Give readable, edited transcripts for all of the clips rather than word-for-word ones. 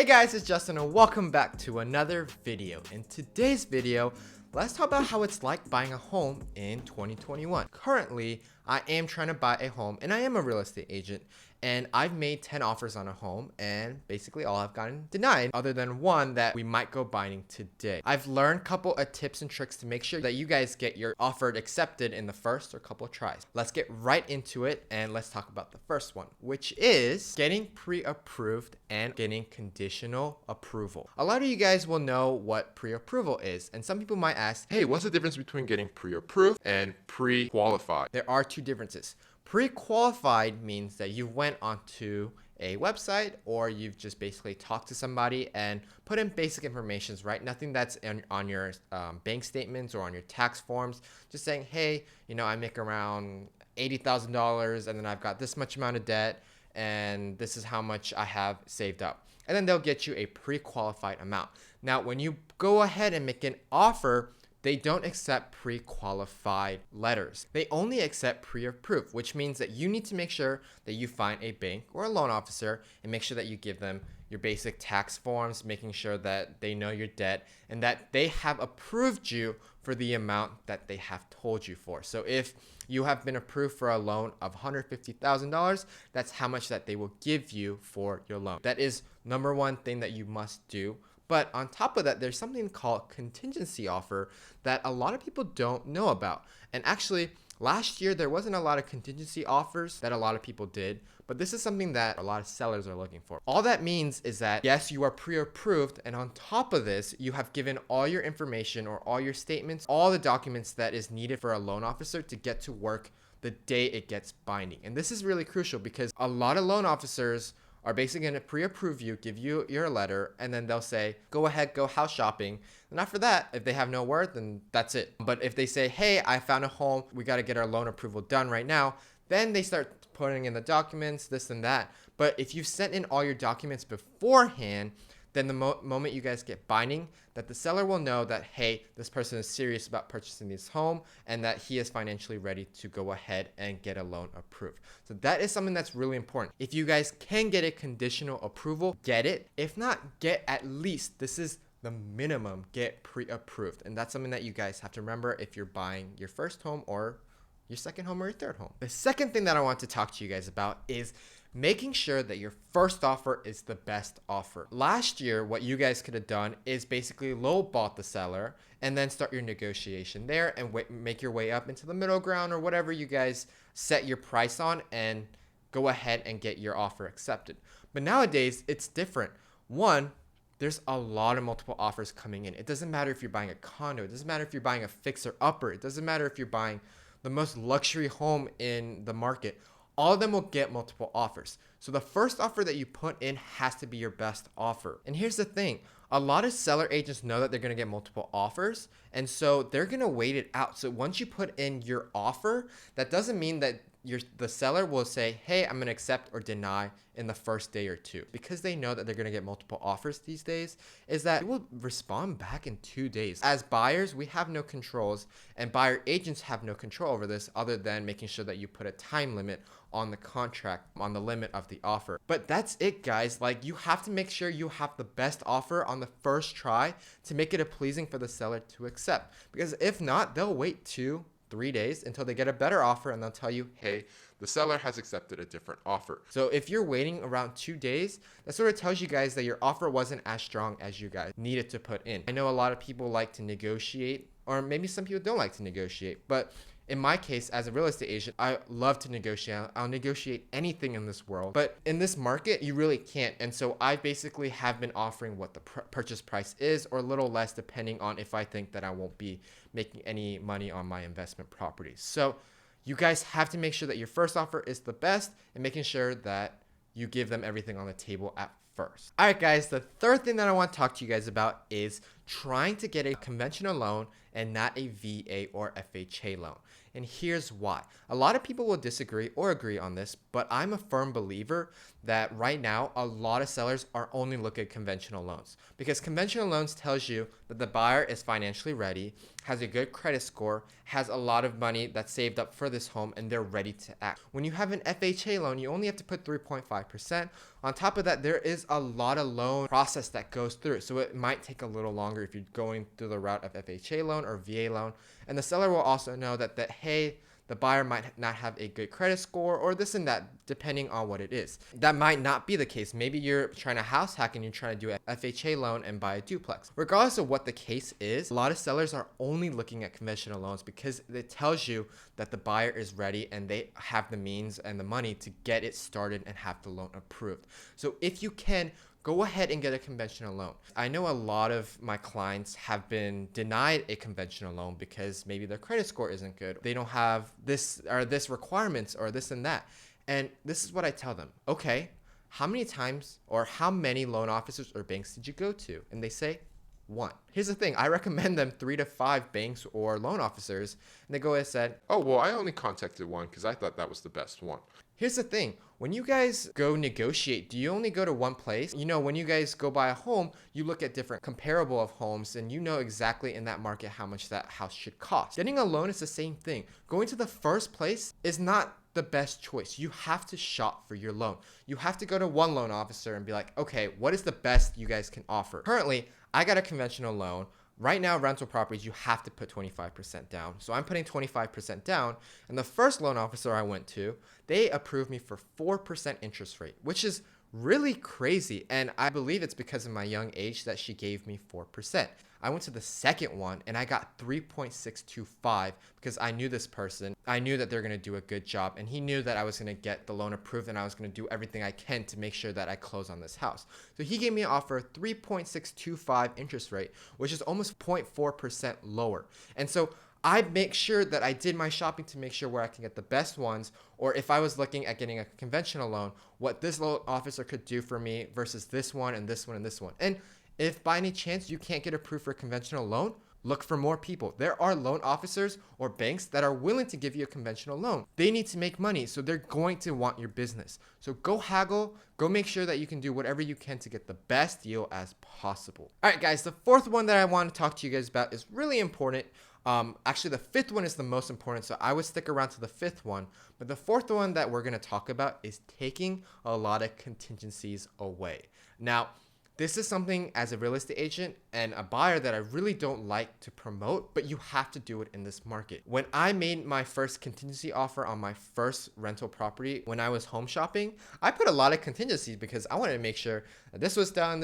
Hey guys, it's Justin and welcome back to another video. In today's video, let's talk about how it's like buying a home in 2021. Currently, I am trying to buy a home and I am a real estate agent, and I've made 10 offers on a home and basically all have gotten denied other than one that we might go binding today. I've learned a couple of tips and tricks to make sure that you guys get your offer accepted in the first or couple of tries. Let's get right into it and let's talk about the first one, which is getting pre-approved and getting conditional approval. A lot of you guys will know what pre-approval is, and some people might ask, Hey, what's the difference between getting pre-approved and pre-qualified? there are two differences. Pre-qualified means that you went onto a website or you've just basically talked to somebody and put in basic information, right? Nothing that's on your bank statements or on your tax forms. Just saying, hey, I make around $80,000 and then I've got this much amount of debt and this is how much I have saved up. And then they'll get you a pre-qualified amount. Now, when you go ahead and make an offer, they don't accept pre-qualified letters. They only accept pre-approved, which means that you need to make sure that you find a bank or a loan officer and make sure that you give them your basic tax forms, making sure that they know your debt and that they have approved you for the amount that they have told you for. So if you have been approved for a loan of $150,000, that's how much that they will give you for your loan. That is number one thing that you must do. But on top of that, there's something called contingency offer that a lot of people don't know about. And actually, last year, there wasn't a lot of contingency offers that a lot of people did, but this is something that a lot of sellers are looking for. All that means is that, yes, you are pre-approved, and on top of this, you have given all your information or all your statements, all the documents that is needed for a loan officer to get to work the day it gets binding. And this is really crucial because a lot of loan officers are basically going to pre-approve you, give you your letter, and then they'll say, go ahead, go house shopping. And after that, if they have no word, then that's it. But if they say, hey, I found a home, we got to get our loan approval done right now, then they start putting in the documents, this and that. But if you've sent in all your documents beforehand, then the moment you guys get binding, that the seller will know that, hey, this person is serious about purchasing this home and that he is financially ready to go ahead and get a loan approved. So that is something that's really important. If you guys can get a conditional approval, get it. If not, get at least, this is the minimum, get pre-approved. And that's something that you guys have to remember if you're buying your first home or your second home or your third home. The second thing that I want to talk to you guys about is making sure that your first offer is the best offer. Last year, what you guys could have done is basically lowball the seller and then start your negotiation there and make your way up into the middle ground or whatever you guys set your price on and go ahead and get your offer accepted. But nowadays, it's different. One, there's a lot of multiple offers coming in. It doesn't matter if you're buying a condo. It doesn't matter if you're buying a fixer-upper. It doesn't matter if you're buying the most luxury home in the market. All of them will get multiple offers. So the first offer that you put in has to be your best offer. And here's the thing. A lot of seller agents know that they're going to get multiple offers. And so they're going to wait it out. So once you put in your offer, that doesn't mean that the seller will say, hey, I'm going to accept or deny in the first day or two. Because they know that they're going to get multiple offers these days, is that they will respond back in 2 days. As buyers, we have no controls, and buyer agents have no control over this other than making sure that you put a time limit on the contract, on the limit of the offer. But that's it, guys. Like, you have to make sure you have the best offer on the first try to make it a pleasing for the seller to accept. Because if not, they'll wait 2-3 days until they get a better offer and they'll tell you, hey, The seller has accepted a different offer. so if you're waiting around 2 days, that sort of tells you guys that your offer wasn't as strong as you guys needed to put in. I know a lot of people like to negotiate, or maybe some people don't like to negotiate, but in my case, as a real estate agent, I love to negotiate. I'll negotiate anything in this world. But in this market, you really can't. And so I basically have been offering what the purchase price is or a little less depending on if I think that I won't be making any money on my investment properties. So you guys have to make sure that your first offer is the best and making sure that you give them everything on the table at first. All right, guys, the third thing that I want to talk to you guys about is trying to get a conventional loan and not a VA or FHA loan. And here's why. A lot of people will disagree or agree on this, but I'm a firm believer that right now, a lot of sellers are only looking at conventional loans because conventional loans tells you that the buyer is financially ready, has a good credit score, has a lot of money that's saved up for this home, and they're ready to act. When you have an FHA loan, you only have to put 3.5% On top of that, there is a lot of loan process that goes through. So it might take a little longer if you're going through the route of FHA loan or VA loan. And the seller will also know that hey, the buyer might not have a good credit score or this and that, depending on what it is. That might not be the case. Maybe you're trying to house hack and you're trying to do an FHA loan and buy a duplex. Regardless of what the case is, a lot of sellers are only looking at conventional loans because it tells you that the buyer is ready and they have the means and the money to get it started and have the loan approved. So if you can, go ahead and get a conventional loan. I know a lot of my clients have been denied a conventional loan because maybe their credit score isn't good. They don't have this requirements or this and that. And this is what I tell them. Okay, how many times or how many loan officers or banks did you go to? And they say, 1. Here's the thing. I recommend them 3 to 5 banks or loan officers. And they go ahead and said, Oh, well, I only contacted one because I thought that was the best one. here's the thing. When you guys go negotiate, do you only go to one place? You know, when you guys go buy a home, you look at different comparable of homes and you know exactly in that market how much that house should cost. Getting a loan is the same thing. Going to the first place is not the best choice. You have to shop for your loan. You have to go to one loan officer and be like, okay, what is the best you guys can offer? Currently, I got a conventional loan. Right now, rental properties, you have to put 25% down. So I'm putting 25% down. And the first loan officer I went to, they approved me for 4% interest rate, which is really crazy. And I believe it's because of my young age that she gave me 4%. I went to the second one and I got 3.625 because I knew this person. I knew that they're going to do a good job and he knew that I was going to get the loan approved and I was going to do everything I can to make sure that I close on this house. So he gave me an offer 3.625 interest rate, which is almost 0.4% lower. And so I make sure that I did my shopping to make sure where I can get the best ones, or if I was looking at getting a conventional loan, what this loan officer could do for me versus this one and this one and this one. And if by any chance you can't get approved for a conventional loan, look for more people. There are loan officers or banks that are willing to give you a conventional loan. They need to make money, so they're going to want your business. So go haggle, go make sure that you can do whatever you can to get the best deal as possible. All right, guys, the fourth one that I want to talk to you guys about is really important. Actually, the fifth one is the most important, so I would stick around to the fifth one. But the fourth one that we're going to talk about is taking a lot of contingencies away. Now, this is something as a real estate agent and a buyer that I really don't like to promote, but you have to do it in this market. When I made my first contingency offer on my first rental property when I was home shopping, I put a lot of contingencies because I wanted to make sure that this was done.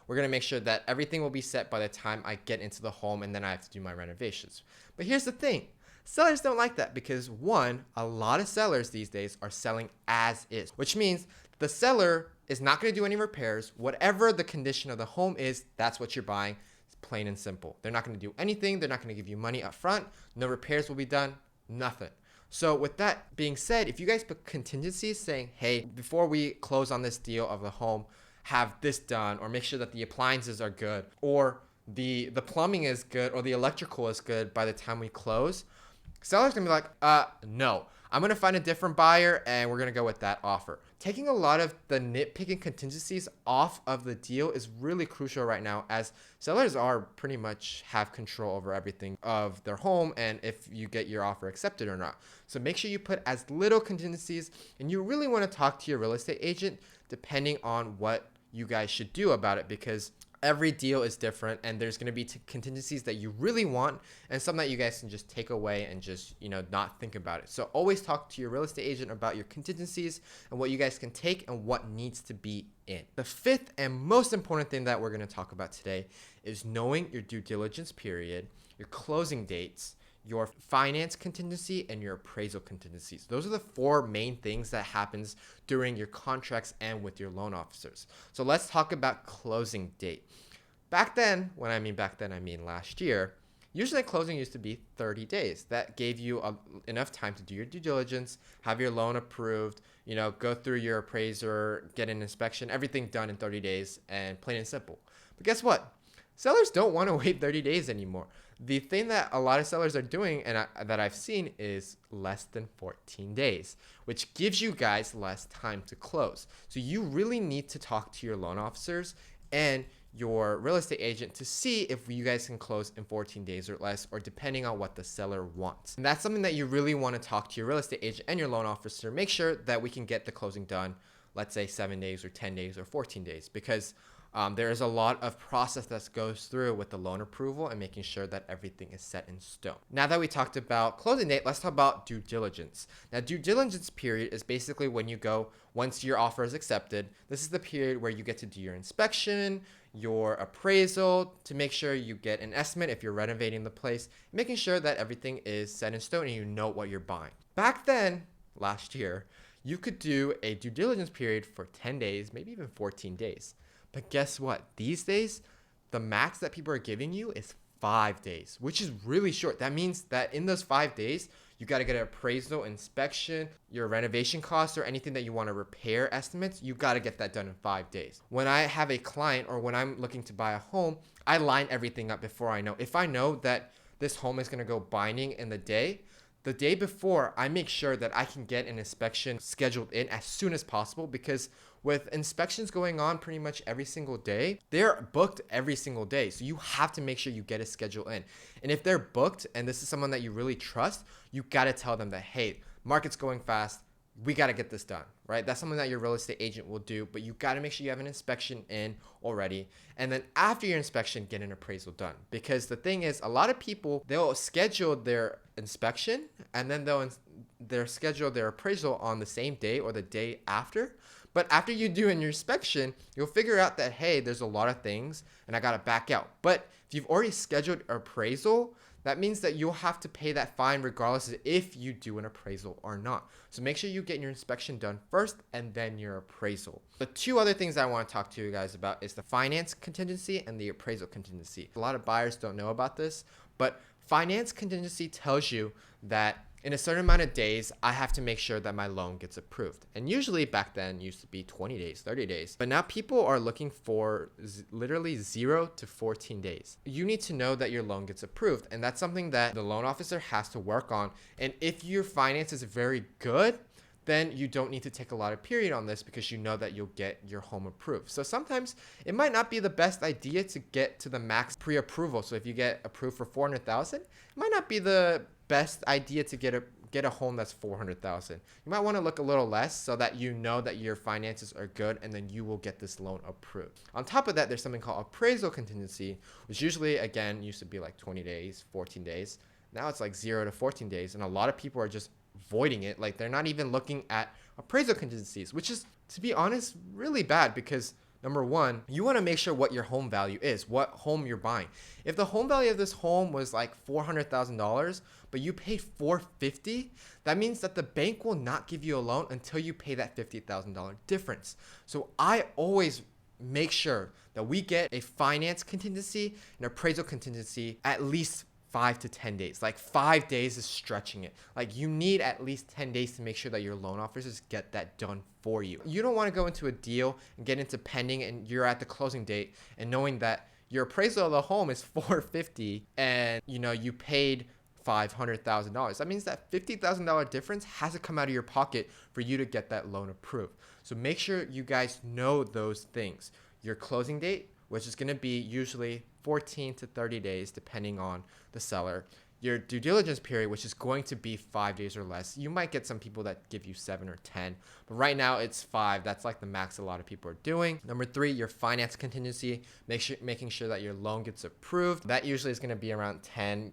We're going to make sure that everything will be set by the time I get into the home and then I have to do my renovations. But here's the thing. Sellers don't like that because, one, a lot of sellers these days are selling as is, which means the seller is not going to do any repairs. Whatever the condition of the home is, that's what you're buying. It's plain and simple. They're not going to do anything. They're not going to give you money up front. No repairs will be done. Nothing. So with that being said, if you guys put contingencies saying, hey, before we close on this deal of the home, have this done, or make sure that the appliances are good, or the plumbing is good, or the electrical is good by the time we close, seller's going to be like, no. I'm going to find a different buyer and we're going to go with that offer. Taking a lot of the nitpicking contingencies off of the deal is really crucial right now, as sellers are pretty much have control over everything of their home and if you get your offer accepted or not. So make sure you put as little contingencies, and you really want to talk to your real estate agent depending on what you guys should do about it, because every deal is different and there's going to be contingencies that you really want and some that you guys can just take away and just, not think about it. So always talk to your real estate agent about your contingencies and what you guys can take and what needs to be in. The fifth and most important thing that we're going to talk about today is knowing your due diligence period, your closing dates, your finance contingency, and your appraisal contingencies. Those are the 4 main things that happens during your contracts and with your loan officers. So let's talk about closing date. Back then, when I mean back then, I mean last year, usually closing used to be 30 days. That gave you enough time to do your due diligence, have your loan approved, go through your appraiser, get an inspection, everything done in 30 days, and plain and simple. But guess what? Sellers don't want to wait 30 days anymore. The thing that a lot of sellers are doing and that I've seen is less than 14 days, which gives you guys less time to close. So you really need to talk to your loan officers and your real estate agent to see if you guys can close in 14 days or less, or depending on what the seller wants. And that's something that you really want to talk to your real estate agent and your loan officer. Make sure that we can get the closing done let's say 7 days or 10 days or 14 days, because there is a lot of process that goes through with the loan approval and making sure that everything is set in stone. Now that we talked about closing date, let's talk about due diligence. Now, due diligence period is basically when you go, once your offer is accepted, this is the period where you get to do your inspection, your appraisal, to make sure you get an estimate if you're renovating the place, making sure that everything is set in stone and you know what you're buying. Back then, last year, you could do a due diligence period for 10 days, maybe even 14 days. But guess what? These days, the max that people are giving you is 5 days, which is really short. That means that in those 5 days, you got to get an appraisal, inspection, your renovation costs, or anything that you want to repair estimates. You got to get that done in 5 days. When I have a client or when I'm looking to buy a home, I line everything up before I know. If I know that this home is going to go binding in the day before, I make sure that I can get an inspection scheduled in as soon as possible, because with inspections going on pretty much every single day, they're booked every single day. So you have to make sure you get a schedule in. And if they're booked and this is someone that you really trust, you got to tell them that, hey, market's going fast. We got to get this done, right? That's something that your real estate agent will do, but you got to make sure you have an inspection in already. And then after your inspection, get an appraisal done. Because the thing is, a lot of people, they'll schedule their inspection and then they'll schedule their appraisal on the same day or the day after. But after you do your inspection, you'll figure out that, hey, there's a lot of things and I got to back out. But if you've already scheduled appraisal, that means that you'll have to pay that fine regardless of if you do an appraisal or not. So make sure you get your inspection done first and then your appraisal. The two other things I want to talk to you guys about is the finance contingency and the appraisal contingency. A lot of buyers don't know about this, but finance contingency tells you that in a certain amount of days, I have to make sure that my loan gets approved. And usually back then used to be 20 days, 30 days. But now people are looking for literally 0 to 14 days. You need to know that your loan gets approved. And that's something that the loan officer has to work on. And if your finance is very good, then you don't need to take a lot of period on this because you know that you'll get your home approved. So sometimes it might not be the best idea to get to the max pre-approval. So if you get approved for 400,000, it might not be the best idea to get a home that's 400,000. You might want to look a little less so that you know that your finances are good and then you will get this loan approved. On top of that, there's something called appraisal contingency, which usually, again, used to be like 20 days, 14 days. Now it's like 0 to 14 days. And a lot of people are just avoiding it. Like they're not even looking at appraisal contingencies, which is, to be honest, really bad because number one, you want to make sure what your home value is, what home you're buying. If the home value of this home was like $400,000, but you paid $450,000, that means that the bank will not give you a loan until you pay that $50,000 difference. So I always make sure that we get a finance contingency and appraisal contingency at least 5 to 10 days. Like 5 days is stretching it. Like you need at least 10 days to make sure that your loan officers get that done for you. You don't want to go into a deal and get into pending and you're at the closing date and knowing that your appraisal of the home is $450,000 and you paid $500,000. That means that $50,000 difference has to come out of your pocket for you to get that loan approved. So make sure you guys know those things. Your closing date, which is going to be usually 14 to 30 days, depending on the seller. Your due diligence period, which is going to be 5 days or less. You might get some people that give you 7 or 10, but right now it's 5. That's like the max a lot of people are doing. Number 3, your finance contingency, making sure that your loan gets approved. That usually is going to be around 10.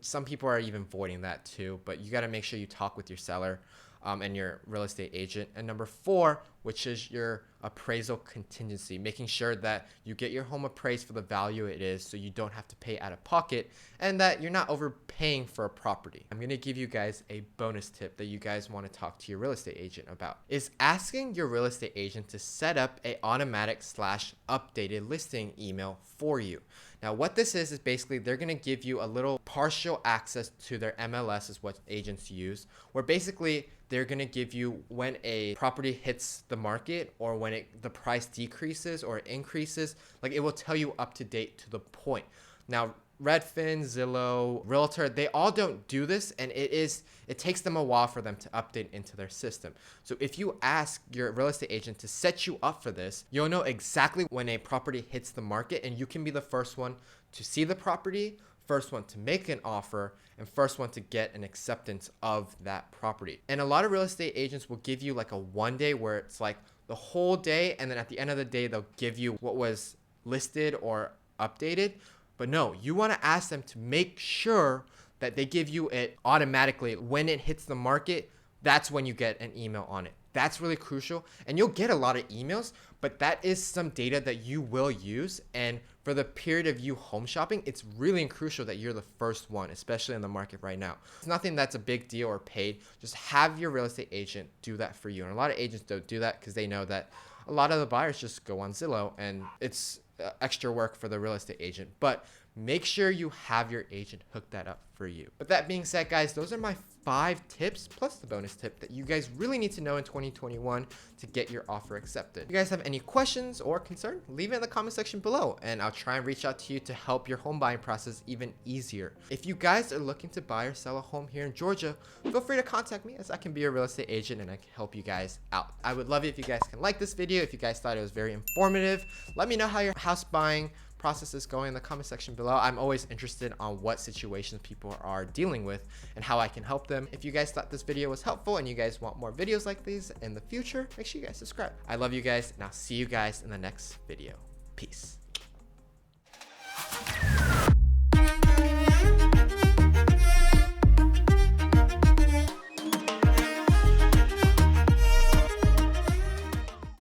Some people are even voiding that too, but you got to make sure you talk with your seller and your real estate agent. And number 4, which is your appraisal contingency, making sure that you get your home appraised for the value it is so you don't have to pay out of pocket and that you're not overpaying for a property. I'm going to give you guys a bonus tip that you guys want to talk to your real estate agent about, is asking your real estate agent to set up a automatic / updated listing email for you. Now what this is basically they're going to give you a little partial access to their MLS, is what agents use, where basically they're going to give you when a property hits the market or when the price decreases or increases, like it will tell you up to date to the point. Now Redfin, Zillow, Realtor, they all don't do this, and it takes them a while for them to update into their system. So if you ask your real estate agent to set you up for this, you'll know exactly when a property hits the market, and you can be the first one to see the property, first one to make an offer, and first one to get an acceptance of that property. And a lot of real estate agents will give you like a 1 day where it's like, the whole day, and then at the end of the day, they'll give you what was listed or updated. But no, you want to ask them to make sure that they give you it automatically when it hits the market. That's when you get an email on it. That's really crucial, and you'll get a lot of emails, but that is some data that you will use. And for the period of you home shopping, it's really crucial that you're the first one, especially in the market right now. It's nothing that's a big deal or paid. Just have your real estate agent do that for you. And a lot of agents don't do that because they know that a lot of the buyers just go on Zillow, and it's extra work for the real estate agent. But make sure you have your agent hook that up for you. With that being said, guys, those are my 5 tips plus the bonus tip that you guys really need to know in 2021 to get your offer accepted. If you guys have any questions or concern, leave it in the comment section below, and I'll try and reach out to you to help your home buying process even easier. If you guys are looking to buy or sell a home here in Georgia, feel free to contact me, as I can be a real estate agent and I can help you guys out. I would love it if you guys can like this video. If you guys thought it was very informative, let me know how your house buying process is going in the comment section below. I'm always interested on what situations people are dealing with and how I can help them. If you guys thought this video was helpful and you guys want more videos like these in the future, make sure you guys subscribe. I love you guys, and I'll see you guys in the next video. Peace.